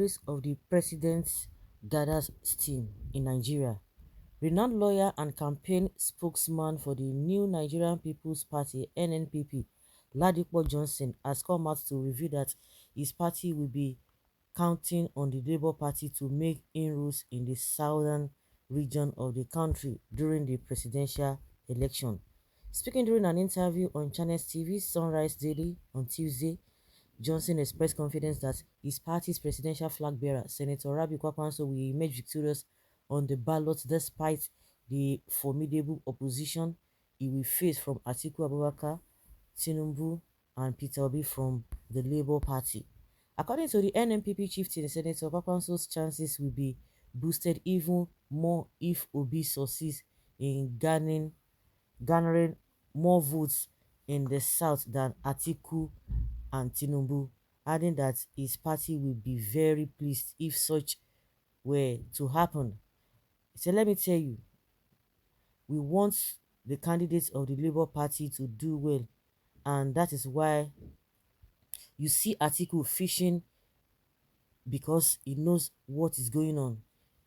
race of the president gathers steam in Nigeria. Renowned lawyer and campaign spokesman for the new Nigerian People's Party (NNPP), Ladipo Johnson, has come out to reveal that his party will be counting on the Labour Party to make inroads in the southern region of the country during the presidential election. Speaking during an interview on Channels TV Sunrise Daily on Tuesday, Johnson expressed confidence that his party's presidential flag bearer, Senator Kwakwanso'S, will emerge victorious on the ballot despite the formidable opposition he will face from Atiku Abubakar, Tinubu, and Peter Obi from the Labour Party. According to the NNPP chieftain, Senator Kwakwanso'S chances will be boosted even more if Obi succeeds in garnering more votes in the south than Atiku and Tinubu, adding that his party will be very pleased if such were to happen. So let me tell you, we want the candidates of the Labour Party to do well, and that is why you see Atiku fishing, because he knows what is going on.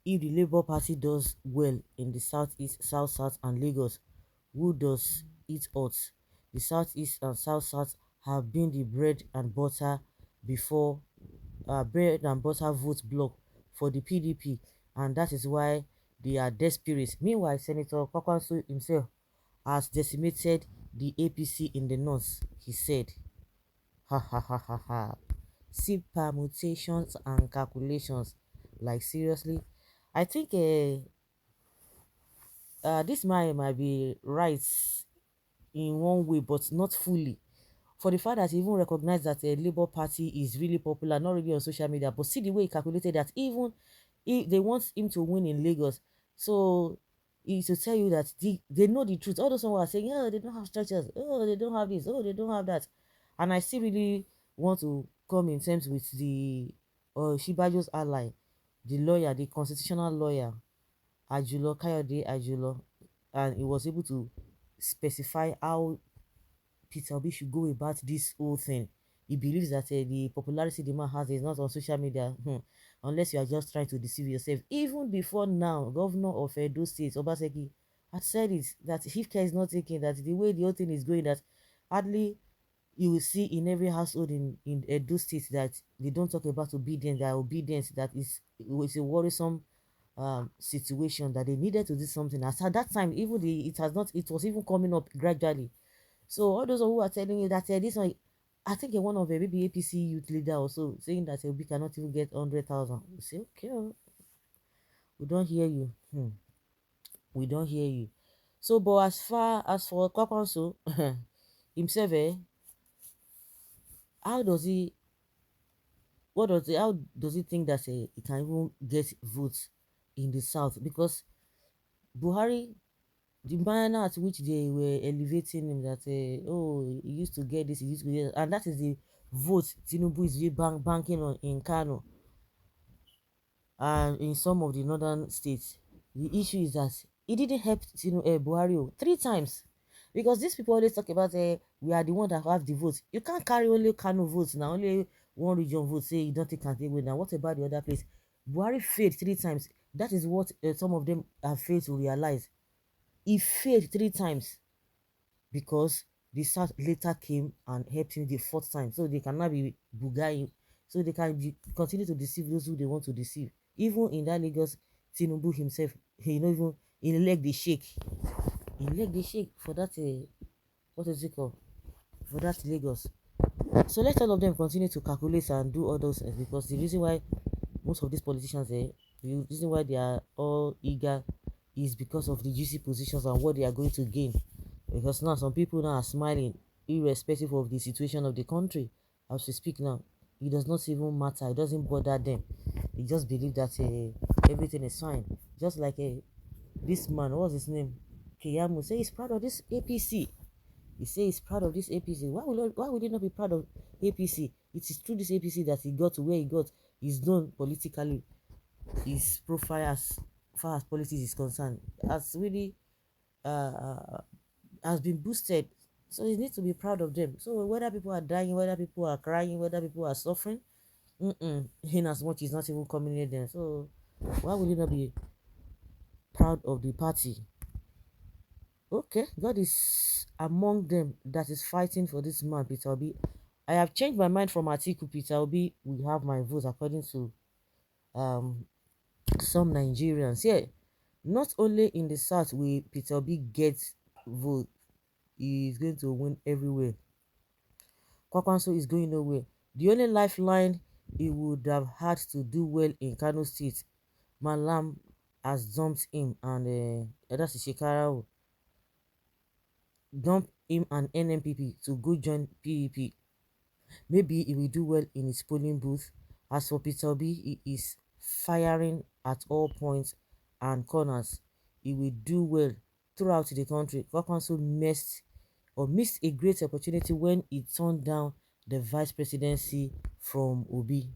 If the Labour Party does well in the southeast, south, and Lagos, who does it hurt? The southeast and south have been the bread and butter before, bread and butter vote block for the PDP, and that is why they are desperate. Meanwhile, Senator Kwakwanso himself has decimated the APC in the north. He said, ha ha ha ha ha. See permutations and calculations. Like seriously, I think this might be right in one way, but not fully. For the fact that he even recognized that a Labour Party is really popular, not really on social media, but see the way he calculated that even if they want him to win in Lagos, so it's to tell you that they know the truth. All those who are saying, oh, they don't have structures, oh, they don't have this, oh, they don't have that. And I still really want to come in terms with the Shibajo's ally, the lawyer, the constitutional lawyer, Ajulo, Kayode Ajulo, and he was able to specify how Peter Obi should go about this whole thing. He believes that the popularity the man has is not on social media, unless you are just trying to deceive yourself. Even before now, Governor of Edo State, Obaseki, had said it, that if care is not taken, that the way the whole thing is going, that hardly you will see in every household in Edo State that they don't talk about obedience, that obedience that is, it's a worrisome situation, that they needed to do something. As at that time, even it was even coming up gradually. So all those who are telling you that this one, I think one of the maybe APC youth leader also saying that we cannot even get 100,000. We say, okay, oh, we don't hear you. We don't hear you. So, but as far as for Kwakwanso himself, how does he? How does he think that he can even get votes in the south? Because Buhari, the manner at which they were elevating him, that oh, he used to get this, he used to get that, and that is the vote Tinubu is really banking on in Kano and in some of the northern states. The issue is that it didn't help Buhari 3 times, because these people always talk about we are the one that have the votes. You can't carry only Kano votes now, only one region vote, say you don't think can take away. Now what about the other place? Buhari failed 3 times. That is what some of them have failed to realize. He failed 3 times because the South later came and helped him the 4th time. So they cannot be bugai. So they can continue to deceive those who they want to deceive. Even in that Lagos, Tinubu himself, he not even he leg the shake. He leg the shake for that what is it called? For that Lagos. So let all of them continue to calculate and do all those things, because the reason why most of these politicians the reason why they are all eager is because of the juicy positions and what they are going to gain. Because now some people now are smiling irrespective of the situation of the country. As we speak now, it does not even matter. It doesn't bother them. They just believe that everything is fine. Just like this man, what's his name? Kiyamu say he's proud of this APC. He say he's proud of this APC. Why would he not be proud of APC? It is through this APC that he got to where he got. He's known politically. His profile as far as politics is concerned has really uh, has been boosted. So he needs to be proud of them. So whether people are dying, whether people are crying, whether people are suffering, In as much he's not even coming in there. So why would he not be proud of the party? Okay, God is among them that is fighting for this man, Peter Obi. I have changed my mind from Atiku. Peter Obi will have my vote according to um some Nigerians. Yeah, not only in the south will Peter Obi get vote, he is going to win everywhere. Kwakwanso is going nowhere. The only lifeline he would have had to do well in Kano State, Malam has dumped him, and that's Shekara dump him and NNPP to go join PEP. Maybe he will do well in his polling booth. As for Peter Obi, he is firing at all points and corners. He will do well throughout the country. Kwakwanso missed a great opportunity when he turned down the vice presidency from Obi.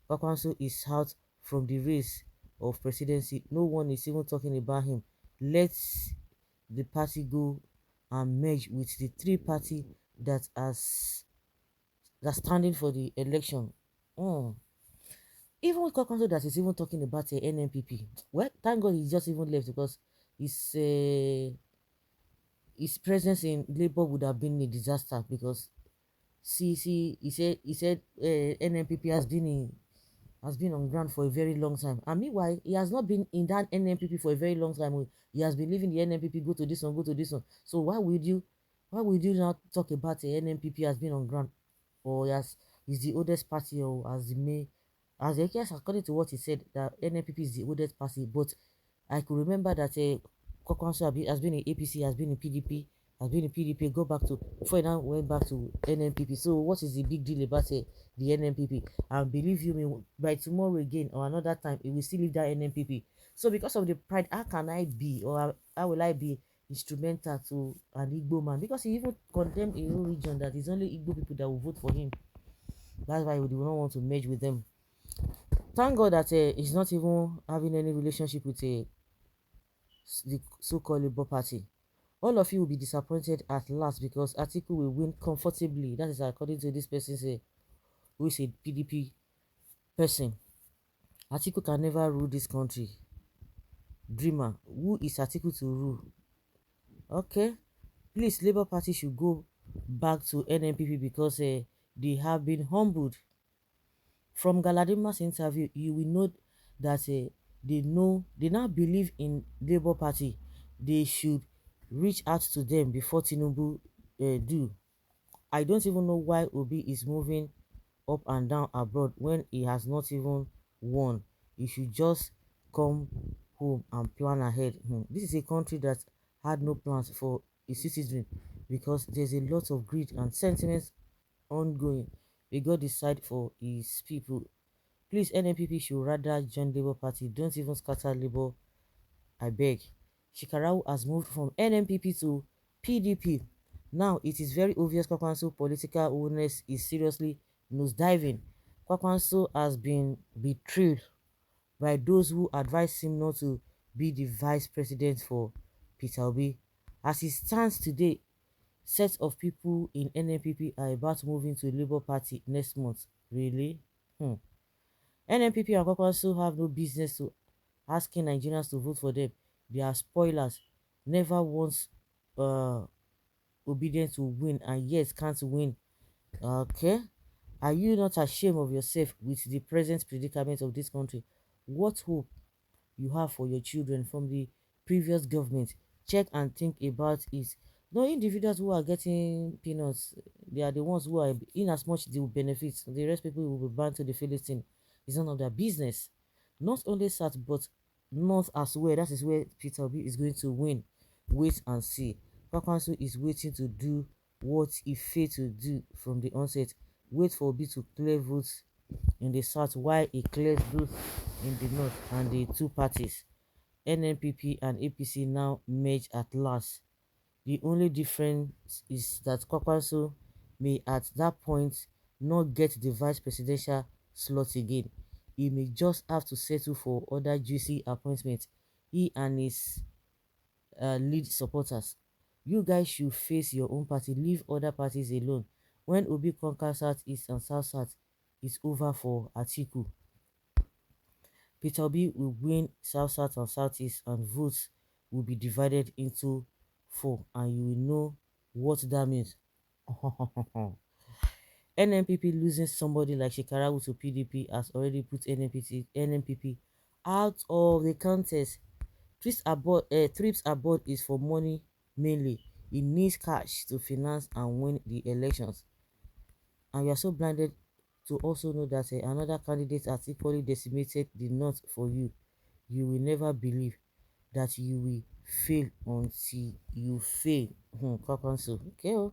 Kwakwanso is out from the race of presidency. No one is even talking about him. Let the party go and merge with the three party that has that's standing for the election. Mm. Even with Kwakwanso that is even talking about the NNPP. Well, thank God he just even left because his his presence in Labour would have been a disaster because see he said NNPP has been on ground for a very long time. And meanwhile, he has not been in that NNPP for a very long time. Oh. He has been leaving the NNPP, go to this one, go to this one. So why would you not talk about the NNPP has been on ground or as is the oldest party or as the may as I guess according to what he said that NNPP is the oldest party, but I could remember that Kwakwanso has been in APC, has been in PDP, has been in PDP, go back to before he now went back to NNPP. So what is the big deal about the NNPP? And believe you me, by tomorrow again or another time, he will still leave that NNPP. So because of the pride, how can I be or how will I be instrumental to an Igbo man? Because he even condemned a whole region that is only Igbo people that will vote for him. That's why we do not want to merge with them. Thank God that he's not even having any relationship with the so-called Labour Party. All of you will be disappointed at last because Atiku will win comfortably. That is according to this person who is a PDP person. Atiku can never rule this country. Dreamer, who is Atiku to rule? Okay, please, Labour Party should go back to NNPP because they have been humbled. From Galadima's interview, you will know that they now believe in Labour Party. They should reach out to them before Tinubu do. I don't even know why Obi is moving up and down abroad when he has not even won. He should just come home and plan ahead. This is a country that had no plans for its citizens because there's a lot of greed and sentiments ongoing. We got decide for his people. Please, NNPP should rather join Labour Party. Don't even scatter Labour, I beg. Shikarau has moved from NNPP to PDP. Now it is very obvious Kwakwanso political awareness is seriously nosediving. Kwakwanso has been betrayed by those who advised him not to be the vice president for Peter Obi. As it stands today, sets of people in NNPP are about moving to Labour Party next month. Really? NNPP and Kwakwanso have no business to asking Nigerians to vote for them. They are spoilers. Never once uh, obedient to win and yet can't win. Okay? Are you not ashamed of yourself with the present predicament of this country? What hope you have for your children from the previous government? Check and think about it. No individuals who are getting peanuts, they are the ones who are in as much they will benefit. The rest people will be bound to the Philistine. It's none of their business. Not only South but North as well. That is where Peter Obi is going to win. Wait and see. Kwakwanso is waiting to do what he failed to do from the onset. Wait for Obi to clear votes in the south while he clears those in the north, and the two parties NNPP and APC now merge at last. The only difference is that Kwakwanso may at that point not get the vice presidential slot again. He may just have to settle for other juicy appointments. He and his lead supporters. You guys should face your own party, leave other parties alone. When Obi conquers South East and South South, is over for Atiku. Peter Obi will win South South and Southeast, and votes will be divided into four, and you will know what that means. NNPP losing somebody like Shekarawu to PDP has already put NNPP out of the contest. Trips abroad is for money mainly. It needs cash to finance and win the elections. And you are so blinded to also know that another candidate has equally decimated the north for you. You will never believe that you will fail until you fail. Kwakwanso. Okay. Oh.